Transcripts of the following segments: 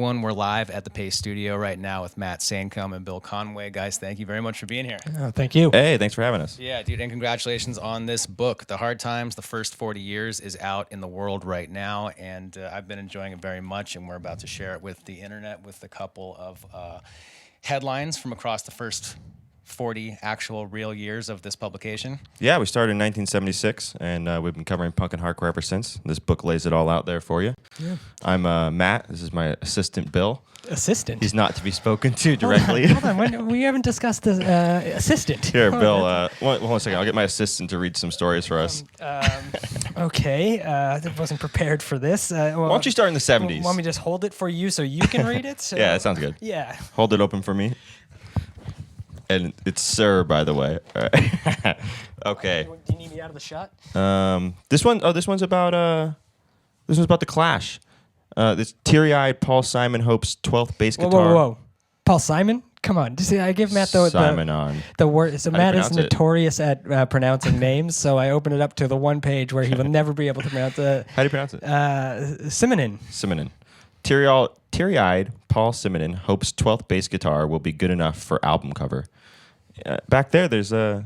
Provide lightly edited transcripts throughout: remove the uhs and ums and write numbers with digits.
everyone. We're live at the Pace Studio right now with Matt Saincome and Bill Conway. Guys, thank you very much for being here. Thank you. Hey, thanks for having us. Yeah, dude, and congratulations on this book. The Hard Times, The First 40 Years is out in the world right now, and I've been enjoying it very much, and we're about to share it with the internet with a couple of headlines from across the first 40 actual real years of this publication. Yeah, we started in 1976, and we've been covering punk and hardcore ever since. This book lays it all out there for you. Yeah. I'm Matt. This is my assistant, Bill. Assistant? He's not to be spoken to directly. Hold on. We haven't discussed the assistant. Here, Bill, one second. I'll get my assistant to read some stories for us. Okay. I wasn't prepared for this. Why don't you start in the 70s? Want me to just hold it for you so you can read it? So, yeah, that sounds good. Yeah. Hold it open for me. And it's Sir, by the way. All right. Okay. Do you need me out of the shot? This one's about the Clash. This teary-eyed Paul Simon Hope's 12th bass guitar. Whoa. Paul Simon? Come on. See, I give Matt the word. So Matt is notorious at pronouncing names, so I open it up to the one page where he will never be able to pronounce it. How do you pronounce it? Simonin. Teary-eyed Paul Simonin Hope's 12th bass guitar will be good enough for album cover. Back there's a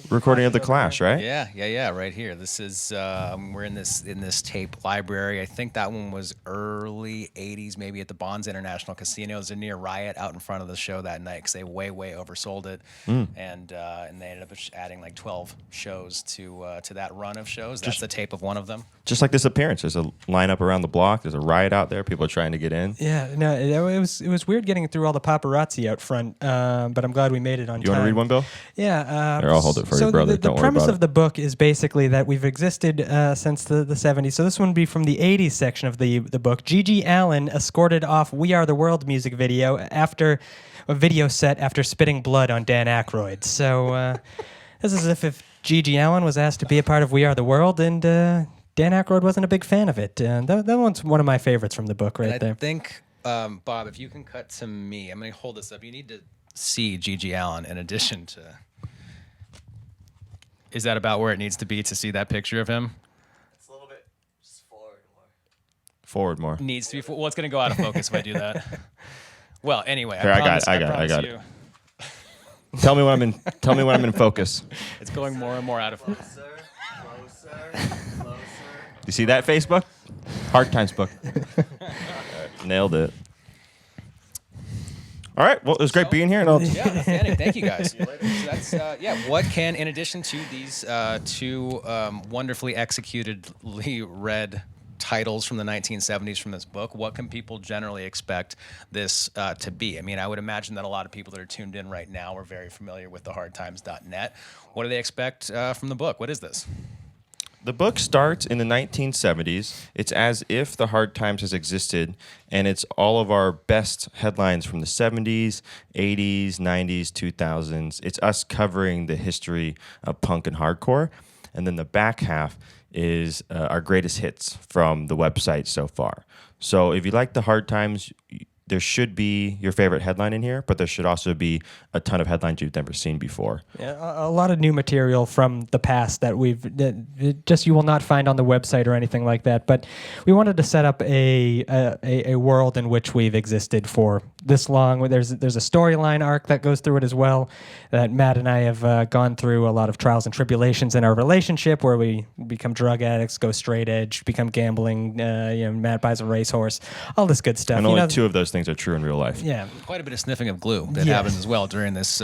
recording of the Clash, right? Yeah, right here. This is we're in this tape library. I think that one was early '80s, maybe at the Bonds International Casino. It was a near riot out in front of the show that night because they way oversold it, and they ended up adding like 12 shows to that run of shows. That's the tape of one of them. Just like this appearance, there's a lineup around the block. There's a riot out there. People are trying to get in. Yeah, no, it was weird getting through all the paparazzi out front, but I'm glad we made it on time. You want to read one, Bill? Yeah. Here, I'll hold it for you, brother. The premise of the book is basically that we've existed since the 70s. So this one would be from the 80s section of the book. G.G. Allen escorted off We Are the World music video after a video set after spitting blood on Dan Aykroyd. So this is as if G.G. Allen was asked to be a part of We Are the World, and Dan Aykroyd wasn't a big fan of it. That one's one of my favorites from the book there. I think, Bob, if you can cut to me, I'm going to hold this up. You need to see G.G. Allen in addition to... Is that about where it needs to be to see that picture of him? It's a little bit just forward more. Forward more. Needs to be. Well, it's going to go out of focus if I do that. Well, anyway, Here, I got it. Tell me when I'm in focus. It's going more and more out of focus. Closer. You see that Facebook? Hard Times book. Nailed it. All right. Well, it was great being here. And outstanding. Thank you, guys. So that's what can, in addition to these two wonderfully executedly read titles from the 1970s from this book, what can people generally expect this to be? I mean, I would imagine that a lot of people that are tuned in right now are very familiar with thehardtimes.net. What do they expect from the book? What is this? The book starts in the 1970s. It's as if the Hard Times has existed, and it's all of our best headlines from the 70s, 80s, 90s, 2000s. It's us covering the history of punk and hardcore. And then the back half is our greatest hits from the website so far. So if you like the Hard Times, there should be your favorite headline in here, but there should also be a ton of headlines you've never seen before. Yeah, a lot of new material from the past that you will not find on the website or anything like that. But we wanted to set up a world in which we've existed for this long. There's a storyline arc that goes through it as well. That Matt and I have gone through a lot of trials and tribulations in our relationship, where we become drug addicts, go straight edge, become gambling. Matt buys a racehorse, all this good stuff. And only two of those things are true in real life. Yeah, quite a bit of sniffing of glue that happens as well during this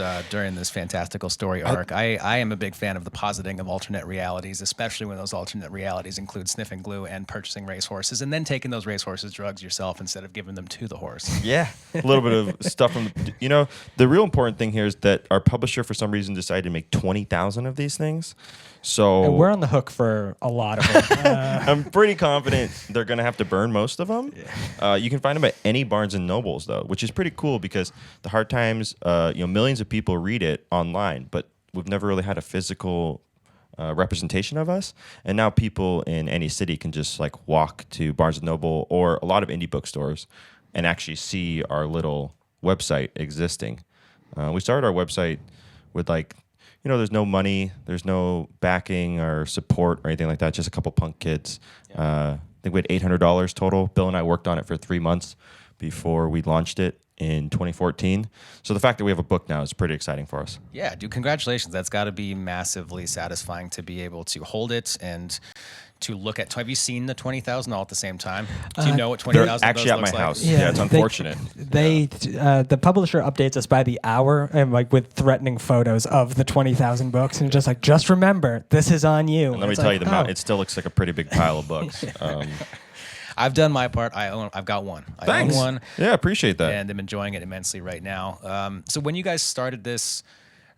fantastical story arc. I am a big fan of the positing of alternate realities, especially when those alternate realities include sniffing glue and purchasing racehorses, and then taking those racehorses drugs yourself instead of giving them to the horse. Yeah, a little bit of stuff from the real important thing here is that our publisher for some reason decided to make 20,000 of these things. So and we're on the hook for a lot of them. I'm pretty confident they're going to have to burn most of them. Yeah. You can find them at any Barnes and Nobles, though, which is pretty cool because the Hard Times, millions of people read it online, but we've never really had a physical representation of us. And now people in any city can just walk to Barnes and Noble or a lot of indie bookstores and actually see our little website existing. We started our website with there's no money, there's no backing or support or anything like that, just a couple punk kids. Yeah. I think we had $800 total. Bill and I worked on it for 3 months, before we launched it in 2014. So the fact that we have a book now is pretty exciting for us. Yeah, dude, congratulations. That's got to be massively satisfying to be able to hold it and to look at. Have you seen the 20,000 all at the same time? Do you know what 20,000 They're of actually those at my looks like? house. Yeah, it's unfortunate. The publisher updates us by the hour, and like with threatening photos of the 20,000 books, and just remember, this is on you. And let me It's tell like, you, it still looks like a pretty big pile of books. I've done my part. I've got one. Thanks. I own one. Yeah, appreciate that. And I'm enjoying it immensely right now. So when you guys started this,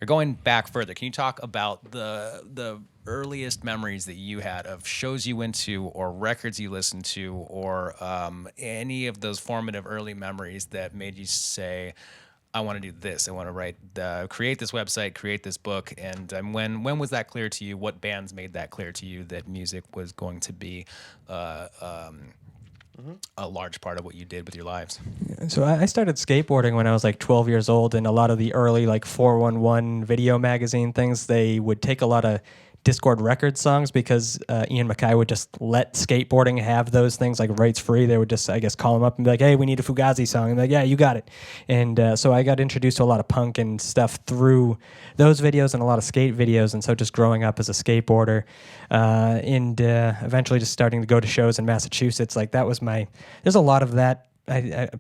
or going back further, can you talk about the earliest memories that you had of shows you went to, or records you listened to, or any of those formative early memories that made you say, I want to do this. I want to create this website, create this book. And when was that clear to you? What bands made that clear to you that music was going to be a large part of what you did with your lives? So I started skateboarding when I was like 12 years old, and a lot of the early like 411 video magazine things, they would take a lot of Discord record songs because Ian Mackay would just let skateboarding have those things like rights free. They would just, I guess, call him up and be like, hey, we need a Fugazi song. And like, yeah, you got it. And so I got introduced to a lot of punk and stuff through those videos and a lot of skate videos. And so just growing up as a skateboarder and eventually just starting to go to shows in Massachusetts, like that was there's a lot of that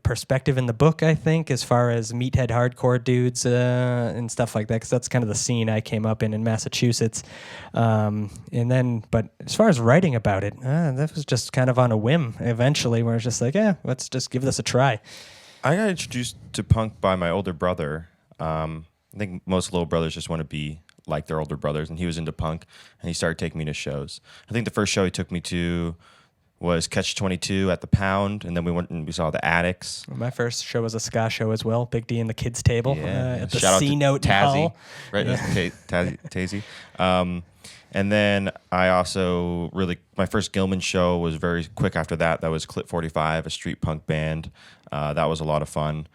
perspective in the book, I think, as far as meathead hardcore dudes and stuff like that, because that's kind of the scene I came up in Massachusetts. But as far as writing about it, that was just kind of on a whim eventually, where it's just like, let's just give this a try. I got introduced to punk by my older brother. I think most little brothers just want to be like their older brothers, and he was into punk, and he started taking me to shows. I think the first show he took me to was Catch 22 at the Pound, and then we went and we saw the Addicts. My first show was a ska show as well, Big D and the Kids Table at the Shout out to C-Note Tazzy, Hall. right? Tazzy. And then I also my first Gilman show was very quick after that. That was Clip 45, a street punk band. That was a lot of fun.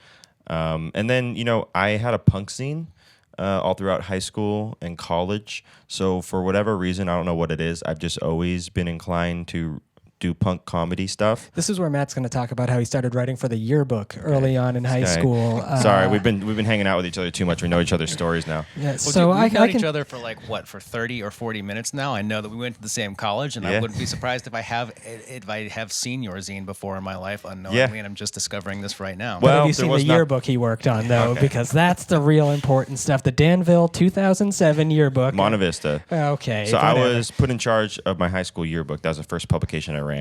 And then, I had a punk scene all throughout high school and college. So for whatever reason, I don't know what it is, I've just always been inclined to do punk comedy stuff. This is where Matt's going to talk about how he started writing for the yearbook early on in high school. Sorry, we've been hanging out with each other too much. We know each other's stories now. Yeah, Well, so dude, we've known can each other for for 30 or 40 minutes now. I know that we went to the same college, and I wouldn't be surprised if I have seen your zine before in my life unknowingly, and I'm just discovering this right now. Well, have you there seen was the not- yearbook he worked on, though? Because that's the real important stuff. The Danville 2007 yearbook. Monta Vista. Okay. So I whatever. was put in charge of my high school yearbook. That was the first publication I ran.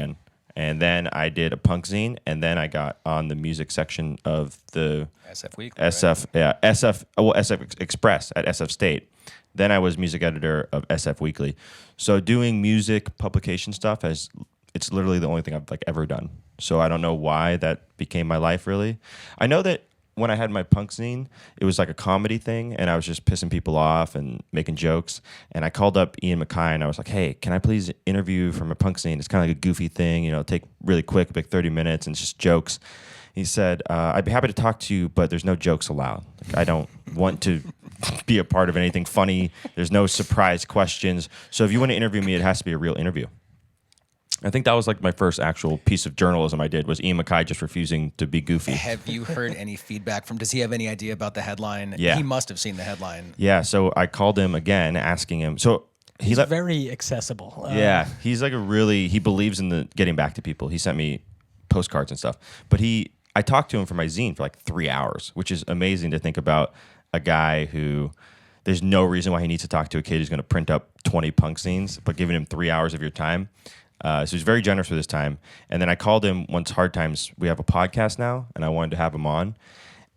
And then I did a punk zine, and then I got on the music section of the SF Week. SF Express at SF State. Then I was music editor of SF Weekly. So doing music publication stuff it's literally the only thing I've ever done. So I don't know why that became my life really. I know that when I had my punk zine, it was like a comedy thing, and I was just pissing people off and making jokes. And I called up Ian Mackay, and I was like, hey, can I please interview from a punk zine? It's kind of like a goofy thing, take really quick, like 30 minutes, and it's just jokes. He said, I'd be happy to talk to you, but there's no jokes allowed. I don't want to be a part of anything funny. There's no surprise questions. So if you want to interview me, it has to be a real interview. I think that was my first actual piece of journalism I did, was Ian Mackay just refusing to be goofy. Have you heard any feedback does he have any idea about the headline? Yeah. He must have seen the headline. Yeah, so I called him again, asking him. So He's very accessible. yeah, he's he believes in the getting back to people. He sent me postcards and stuff. But I talked to him for my zine for 3 hours, which is amazing to think about a guy who there's no reason why he needs to talk to a kid who's going to print up 20 punk zines, but giving him 3 hours of your time. So he's very generous with his time. And then I called him once Hard Times. We have a podcast now, and I wanted to have him on.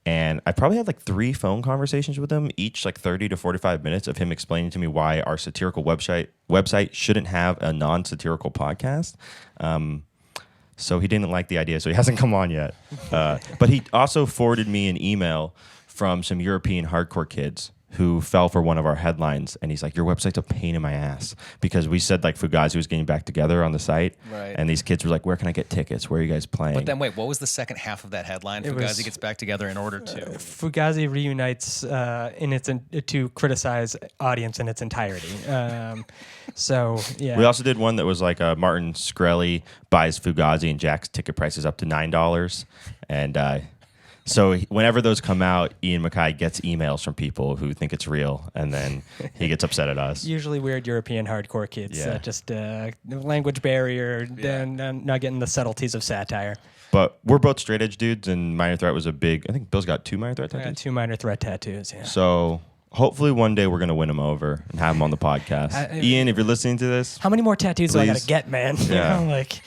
And I probably had 3 phone conversations with him, each 30 to 45 minutes of him explaining to me why our satirical website shouldn't have a non-satirical podcast. So he didn't like the idea, so he hasn't come on yet. But he also forwarded me an email from some European hardcore kids who fell for one of our headlines, and he's like, your website's a pain in my ass, because we said Fugazi was getting back together on the site, right? And these kids were like, where can I get tickets? Where are you guys playing? But then wait, what was the second half of that headline? Fugazi gets back together in order to... Fugazi reunites to criticize audience in its entirety. So, yeah. We also did one that was Martin Shkreli buys Fugazi and jacks ticket prices up to $9, And so whenever those come out, Ian MacKaye gets emails from people who think it's real, and then he gets upset at us. Usually weird European hardcore kids. Yeah. Just language barrier, not getting the subtleties of satire. But we're both straight edge dudes, and Minor Threat was a big. I think Bill's got 2 Minor Threat I got tattoos. 2 Minor Threat tattoos, yeah. So hopefully one day we're gonna win him over and have him on the podcast. Ian, if you're listening to this, How many more tattoos do I got Please. to get, man? Yeah. You know, like,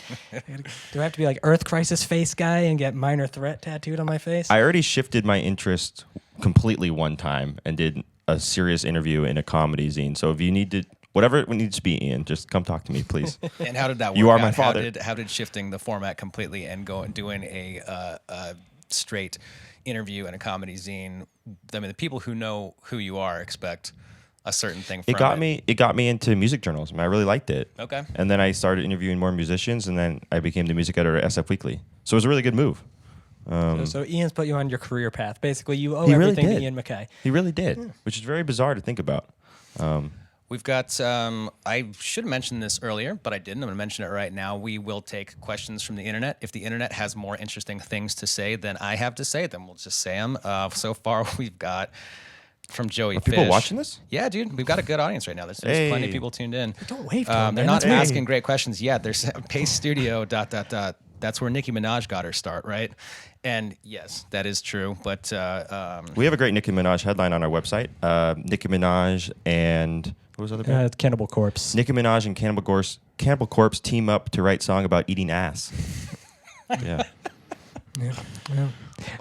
do I have to be like Earth Crisis face guy and get Minor Threat tattooed on my face? I already shifted my interest completely one time and did a serious interview in a comedy zine. So if you need to, whatever it needs to be, Ian, just come talk to me, please. And how did that work? You are out? my father. How did shifting the format completely and doing a straight interview in a comedy zine? I mean, the people who know who you are expect a certain thing from it. It got me into music journalism. I really liked it. Okay. And then I started interviewing more musicians, and then I became the music editor at SF Weekly. So it was a really good move. So Ian's put you on your career path. Basically, you owe He really everything to did. Ian MacKaye. He really did, which is very bizarre to think about. We've got, I should have mentioned this earlier, but I didn't. I'm going to mention it right now. We will take questions from the internet. If the internet has more interesting things to say than I have to say, then we'll just say them. So far, we've got from Joey Are people Fish. watching this? Yeah, dude. We've got a good audience right now. There's Hey. plenty of people tuned in. Don't wave to They're them, man. not That's me. asking great questions yet. There's Pace Studio, ... That's where Nicki Minaj got her start, right? And yes, that is true. But We have a great Nicki Minaj headline on our website. Nicki Minaj and what was the other band? It's Cannibal Corpse. Nicki Minaj and Cannibal Corpse team up to write song about eating ass. Yeah.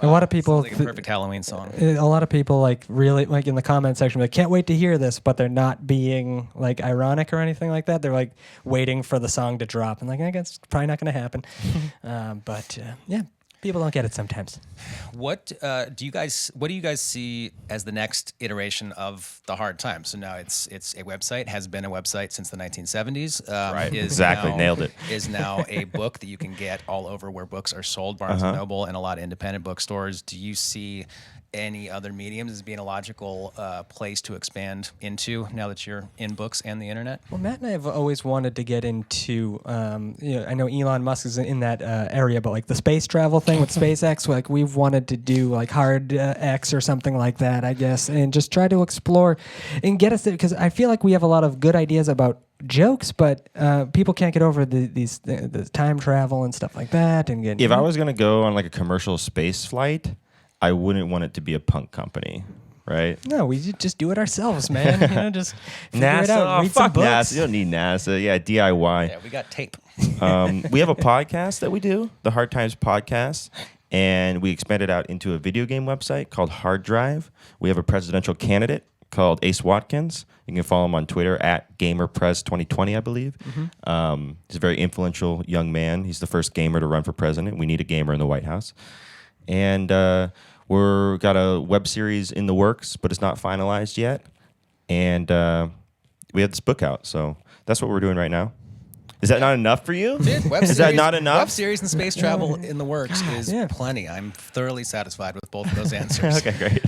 A lot of people. sounds like a perfect Halloween song. A lot of people like really like in the comment section like can't wait to hear this, but they're not being like ironic or anything like that. They're like waiting for the song to drop and like I guess it's probably not going to happen. But yeah, people don't get it sometimes. What do you guys see as the next iteration of the Hard Times? So now it's a website, has been a website since the 1970s. Right. Is Exactly. now- Nailed it. Is now a book that you can get all over where books are sold, Barnes and Noble, and a lot of independent bookstores. Do you see any other mediums as being a logical place to expand into now that you're in books and the internet? Well, Matt and I have always wanted to get into. I know Elon Musk is in that area, but like the space travel thing with SpaceX, like we've wanted to do like Hard X or something like that, I guess, and just try to explore and get us there because I feel like we have a lot of good ideas about jokes, but people can't get over the time travel and stuff like that. And get If I was going to go on like a commercial space flight, I wouldn't want it to be a punk company, right? no, we just do it ourselves, man. You know, just figure it NASA, out. Read some fuck books. NASA. You don't need NASA. Yeah, DIY. Yeah, we got tape. We have a podcast that we do, the Hard Times Podcast, and we expanded out into a video game website called Hard Drive. We have a presidential candidate called Ace Watkins. You can follow him on Twitter at GamerPres2020, I believe. He's a very influential young man. He's the first gamer to run for president. We need a gamer in the White House. And we're got a web series in the works, but it's not finalized yet. And we have this book out, so that's what we're doing right now. Is that not enough for you? Dude, web Is that series- not enough? Web series and space travel in the works is Yeah. plenty. I'm thoroughly satisfied with both of those answers. Okay, great.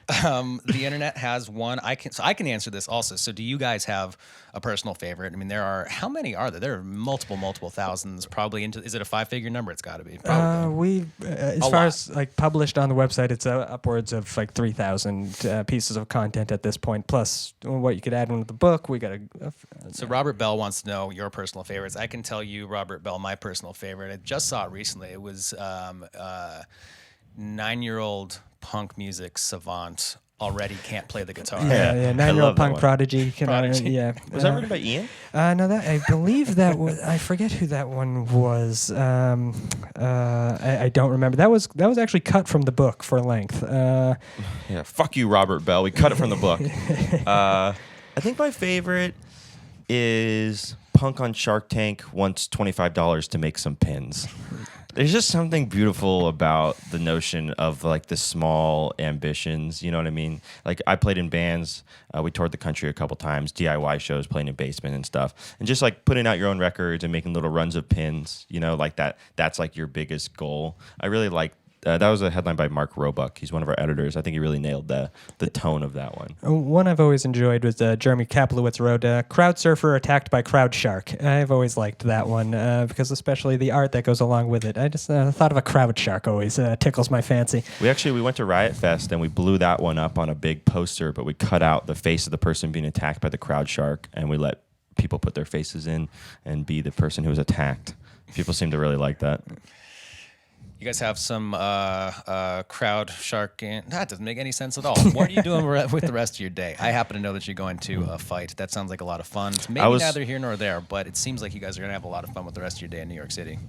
The internet has one. I can answer this also. So, do you guys have a personal favorite? I mean, how many are there? There are multiple thousands. Probably is it a 5-figure number? It's got to be. Probably. As A far lot. as like published on the website, it's upwards of like 3,000 pieces of content at this point. Plus what you could add into the book. We got So Robert Bell wants to know your personal favorites. I can tell you, Robert Bell, my personal favorite. I just saw it recently. It was 9-year-old punk music savant already can't play the guitar. Yeah. I 9-year-old love that punk one. prodigy. Prodigy. Yeah. Was that written by Ian? No, that I believe that was. I forget who that one was. I don't remember. That was actually cut from the book for length. Yeah, fuck you, Robert Bell. We cut it from the book. I think my favorite is Punk on Shark Tank wants $25 to make some pins. There's just something beautiful about the notion of like the small ambitions. You know what I mean? Like I played in bands. We toured the country a couple times, DIY shows, playing in basement and stuff. And just like putting out your own records and making little runs of pins, you know, like that. That's like your biggest goal. I really like that was a headline by Mark Roebuck. He's one of our editors. I think he really nailed the tone of that one. One I've always enjoyed was Jeremy Kaplowitz wrote Crowd Surfer Attacked by Crowd Shark. I've always liked that one because especially the art that goes along with it. I just thought of a crowd shark always tickles my fancy. We went to Riot Fest and we blew that one up on a big poster, but we cut out the face of the person being attacked by the crowd shark, and we let people put their faces in and be the person who was attacked. People seem to really like that. You guys have some crowd sharking. That doesn't make any sense at all. What are you doing with the rest of your day? I happen to know that you're going to a fight. That sounds like a lot of fun. It's maybe neither here nor there, but it seems like you guys are going to have a lot of fun with the rest of your day in New York City.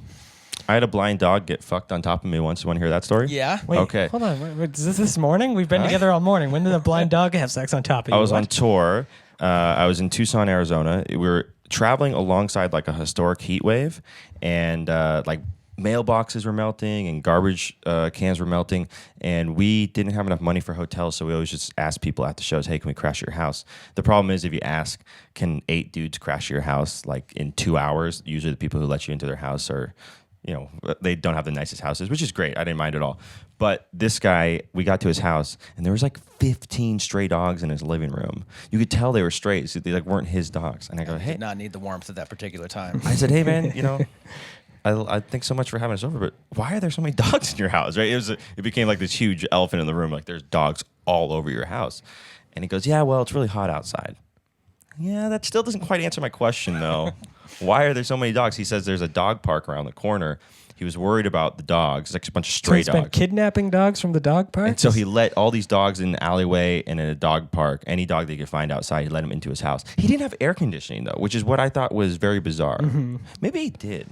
I had a blind dog get fucked on top of me once. You want to hear that story? Yeah. Wait, Okay. hold on. Is this morning? We've been together all morning. When did a blind dog have sex on top of you? I was on What? tour. I was in Tucson, Arizona. We were traveling alongside like a historic heat wave, and like mailboxes were melting and garbage cans were melting, and we didn't have enough money for hotels, so we always just asked people at the shows, hey, can we crash your house? The problem is if you ask, can 8 dudes crash your house like in 2 hours, usually the people who let you into their house are, you know, they don't have the nicest houses, which is great. I didn't mind at all. But this guy, we got to his house, and there was like 15 stray dogs in his living room. You could tell they were strays. They like weren't his dogs. And I go, hey. Did not need the warmth at that particular time. I said, hey, man, you know, I thanks so much for having us over, but why are there so many dogs in your house, right? It became like this huge elephant in the room, like there's dogs all over your house. And he goes, yeah, well, it's really hot outside. Yeah, that still doesn't quite answer my question, though. Why are there so many dogs? He says there's a dog park around the corner. He was worried about the dogs. It's like a bunch of stray So he's been dogs. kidnapping dogs from the dog park? And so he let all these dogs in the alleyway and in a dog park. Any dog that he could find outside, he let him into his house. He didn't have air conditioning, though, which is what I thought was very bizarre. Maybe he did.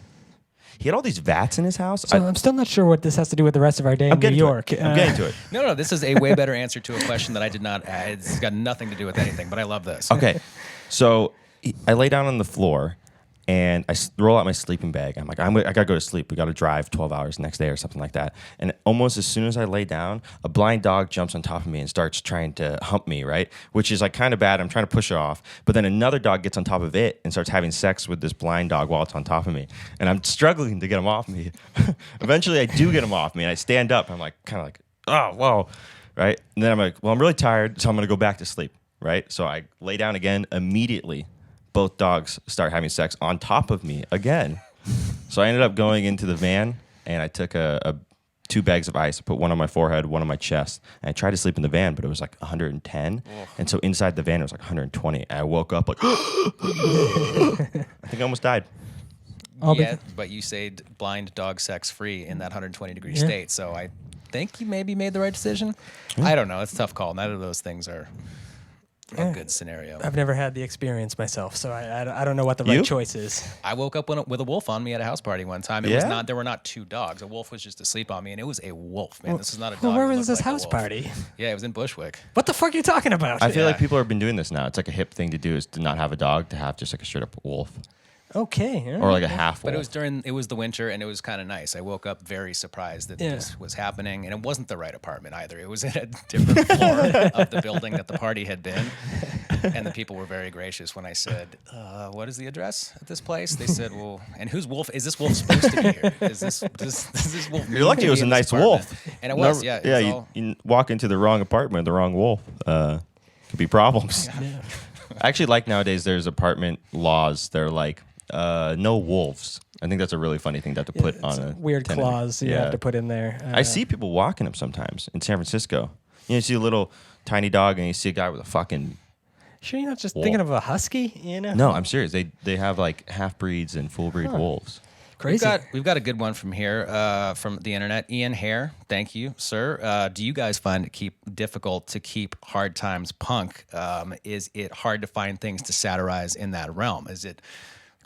He had all these vats in his house. So I'm still not sure what this has to do with the rest of our day in New York. I'm getting to it. No, this is a way better answer to a question that I did not. It's got nothing to do with anything, but I love this. Okay, so I lay down on the floor and I roll out my sleeping bag. I'm like, I gotta go to sleep. We gotta drive 12 hours the next day or something like that. And almost as soon as I lay down, a blind dog jumps on top of me and starts trying to hump me, right? Which is like kind of bad. I'm trying to push it off. But then another dog gets on top of it and starts having sex with this blind dog while it's on top of me. And I'm struggling to get him off me. Eventually I do get him off me and I stand up. I'm like, kind of like, oh, whoa, right? And then I'm like, well, I'm really tired, so I'm gonna go back to sleep, right? So I lay down again immediately. Both dogs start having sex on top of me again. So I ended up going into the van and I took 2 bags of ice, put one on my forehead, one on my chest, and I tried to sleep in the van, but it was like 110. And so inside the van it was like 120. And I woke up like, I think I almost died. Yeah, but you stayed blind dog sex free in that 120 degree state, so I think you maybe made the right decision. I don't know. It's a tough call. Neither of those things are a good scenario. I've never had the experience myself, so I don't know what the right choice is. I woke up with a wolf on me at a house party one time. There were not 2 dogs. A wolf was just asleep on me, and it was a wolf, man. This is not a dog. Well, where It was looked this like a house wolf. party? Yeah, it was in Bushwick. What the fuck are you talking about? I feel like people have been doing this now. It's like a hip thing to do is to not have a dog, to have just like a straight up wolf. Okay. Or like a half wolf. But it was the winter, and it was kind of nice. I woke up very surprised that this was happening, and it wasn't the right apartment either. It was in a different floor of the building that the party had been, and the people were very gracious when I said, what is the address at this place? They said, well, and whose wolf? Is this wolf supposed to be here? Does this wolf You're lucky it was a nice wolf. And it was, yeah. It was you walk into the wrong apartment, the wrong wolf. Could be problems. Yeah. I actually like nowadays there's apartment laws. They're like, no wolves. I think that's a really funny thing to have to put on a weird tenant. clause you have to put in there. I see people walking them sometimes in San Francisco. You see a little tiny dog and you see a guy with a fucking Sure, you're not just wolf. thinking of a husky, you know? No, I'm serious. They have like half breeds and full breed wolves. Crazy. We've got a good one from here, from the internet. Ian Hare, thank you, sir. Do you guys find it difficult to keep Hard Times punk? Is it hard to find things to satirize in that realm? Is it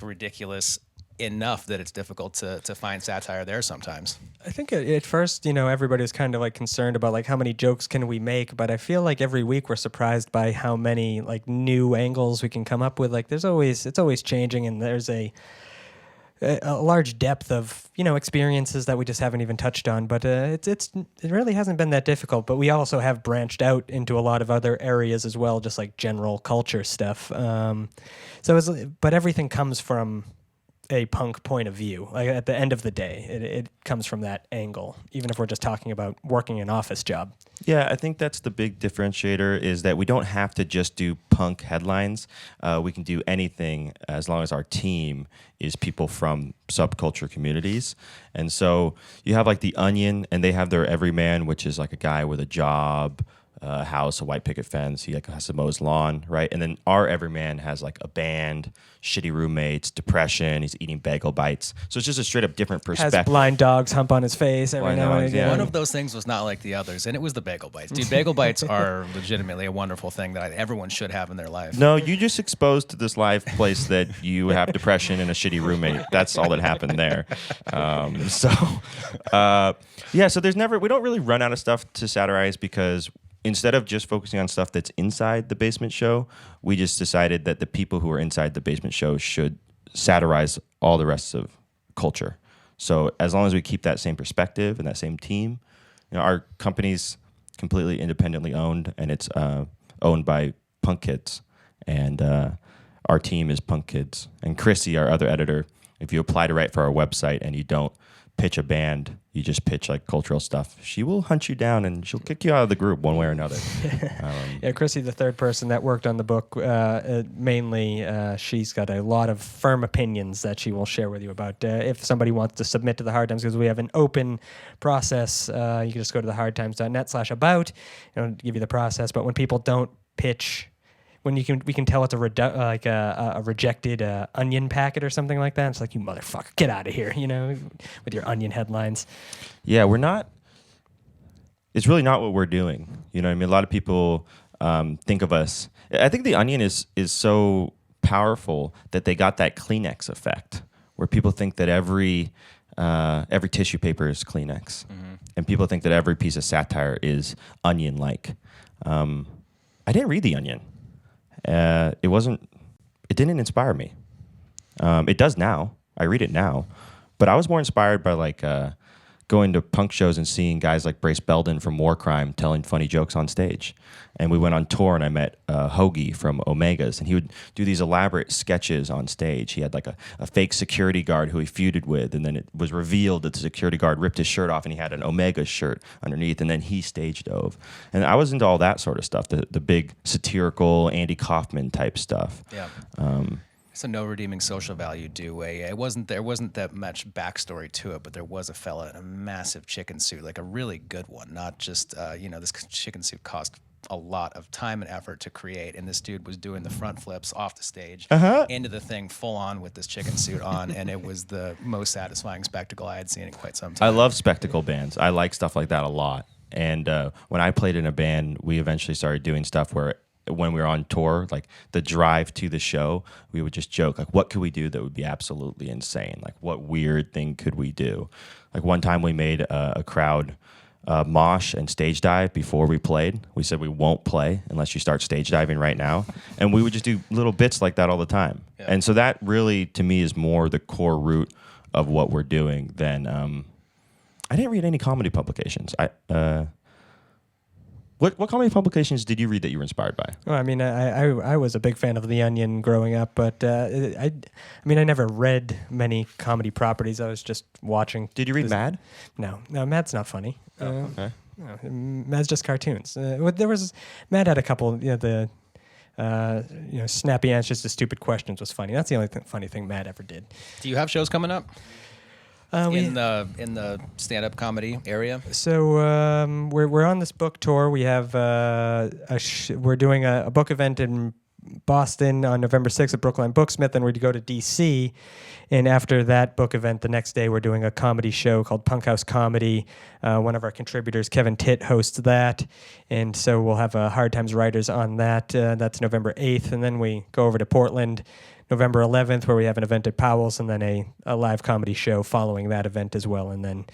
ridiculous enough that it's difficult to find satire there sometimes? I think at first, everybody was kind of like concerned about like how many jokes can we make, but I feel like every week we're surprised by how many like new angles we can come up with. Like it's always changing, and there's a large depth of experiences that we just haven't even touched on. But it really hasn't been that difficult. But we also have branched out into a lot of other areas as well, just like general culture stuff. But everything comes from a punk point of view. Like at the end of the day, it comes from that angle, even if we're just talking about working an office job. Yeah, I think that's the big differentiator is that we don't have to just do punk headlines. We can do anything as long as our team is people from subculture communities. And so you have like The Onion, and they have their everyman, which is like a guy with a job, a house, a white picket fence. He like has to mow his lawn, right? And then our everyman has like a band, shitty roommates, depression. He's eating bagel bites. So it's just a straight up different perspective. Has blind dogs hump on his face every Blind now and dogs, again. yeah. One of those things was not like the others, and it was the bagel bites. Dude, bagel bites are legitimately a wonderful thing that everyone should have in their life. No, you just exposed to this live place that you have depression and a shitty roommate. That's all that happened there. So we don't really run out of stuff to satirize because instead of just focusing on stuff that's inside the basement show, we just decided that the people who are inside the basement show should satirize all the rest of culture. So as long as we keep that same perspective and that same team, our company's completely independently owned, and it's owned by punk kids, and our team is punk kids. And Chrissy, our other editor, if you apply to write for our website and you don't pitch a band, you just pitch like cultural stuff, she will hunt you down and she'll kick you out of the group one way or another. Yeah, Chrissy, the third person that worked on the book, mainly she's got a lot of firm opinions that she will share with you about if somebody wants to submit to the Hard Times, because we have an open process. You can just go to thehardtimes.net/about, give you the process. But when people don't pitch, when we can tell it's a rejected onion packet or something like that. It's like, you motherfucker, get out of here, with your onion headlines. Yeah, it's really not what we're doing. You know what I mean? A lot of people think of us. I think The Onion is so powerful that they got that Kleenex effect, where people think that every tissue paper is Kleenex, and people think that every piece of satire is onion-like. I didn't read The Onion. It didn't inspire me. It does now. I read it now, but I was more inspired by going to punk shows and seeing guys like Brace Belden from War Crime telling funny jokes on stage. And we went on tour, and I met Hoagie from Omegas, and he would do these elaborate sketches on stage. He had like a fake security guard who he feuded with, and then it was revealed that the security guard ripped his shirt off and he had an Omega shirt underneath, and then he stage dove. And I was into all that sort of stuff, the big satirical Andy Kaufman type stuff. Yeah. It's a no redeeming social value due way. There wasn't that much backstory to it, but there was a fella in a massive chicken suit, like a really good one, not just this chicken suit cost a lot of time and effort to create, and this dude was doing the front flips off the stage into the thing full on with this chicken suit on, and it was the most satisfying spectacle I had seen in quite some time. I love spectacle bands. I like stuff like that a lot. And when I played in a band, we eventually started doing stuff where when we were on tour, like the drive to the show, we would just joke, like, what could we do that would be absolutely insane? Like, what weird thing could we do? Like, one time we made a crowd mosh and stage dive before we played. We said we won't play unless you start stage diving right now. And we would just do little bits like that all the time. Yeah. And so that really, to me, is more the core root of what we're doing than... I didn't read any comedy publications. What comedy publications did you read that you were inspired by? Well, I mean, I was a big fan of The Onion growing up, but I never read many comedy properties. I was just watching. Did you read Mad? No, Mad's not funny. Okay. No, Mad's just cartoons. Mad had a couple. Snappy answers to stupid questions was funny. That's the only funny thing Mad ever did. Do you have shows coming up? In the stand-up comedy area. So we're on this book tour. We have we're doing a book event in Boston on November 6th at Brookline Booksmith, and we're to go to DC. And after that book event, the next day we're doing a comedy show called Punk House Comedy. One of our contributors, Kevin Titt, hosts that, and so we'll have Hard Times writers on that. That's November 8th, and then we go over to Portland November 11th, where we have an event at Powell's, and then a live comedy show following that event as well, and then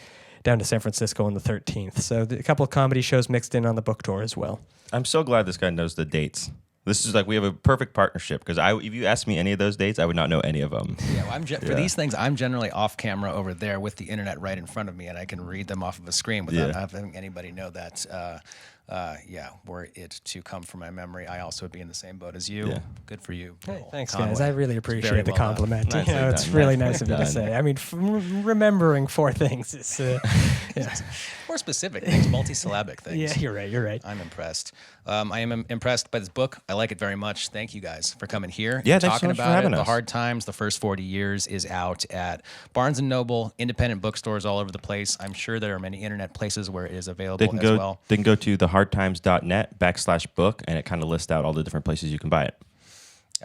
down to San Francisco on the 13th. So a couple of comedy shows mixed in on the book tour as well. I'm so glad this guy knows the dates. This is like, we have a perfect partnership, because if you asked me any of those dates, I would not know any of them. Yeah, well, for these things, I'm generally off camera over there with the internet right in front of me, and I can read them off of a screen without having anybody know that. were it to come from my memory, I also would be in the same boat as you. Yeah. Good for you. Hey, Bill thanks, Conway. guys. I really Very appreciate the well done. compliment. Nicely It's done. really Nicely nice of you to done. say. I mean, remembering 4 things is, yeah. More specific things, multisyllabic things. Yeah, you're right. You're right. I'm impressed. I am impressed by this book. I like it very much. Thank you guys for coming here Yeah, and thanks so talking much for about having it. The us. Hard Times, the first 40 years is out at Barnes & Noble, independent bookstores all over the place. I'm sure there are many internet places where it is available They can as go. well. They can go to thehardtimes.net/book, and it kind of lists out all the different places you can buy it.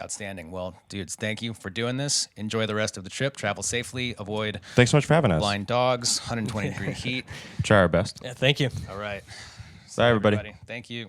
Outstanding. Well, dudes, thank you for doing this. Enjoy the rest of the trip. Travel safely. Avoid Thanks so much for having us. blind dogs, 120-degree heat. Try our best. Yeah, thank you. All right. Bye, everybody. Thank you.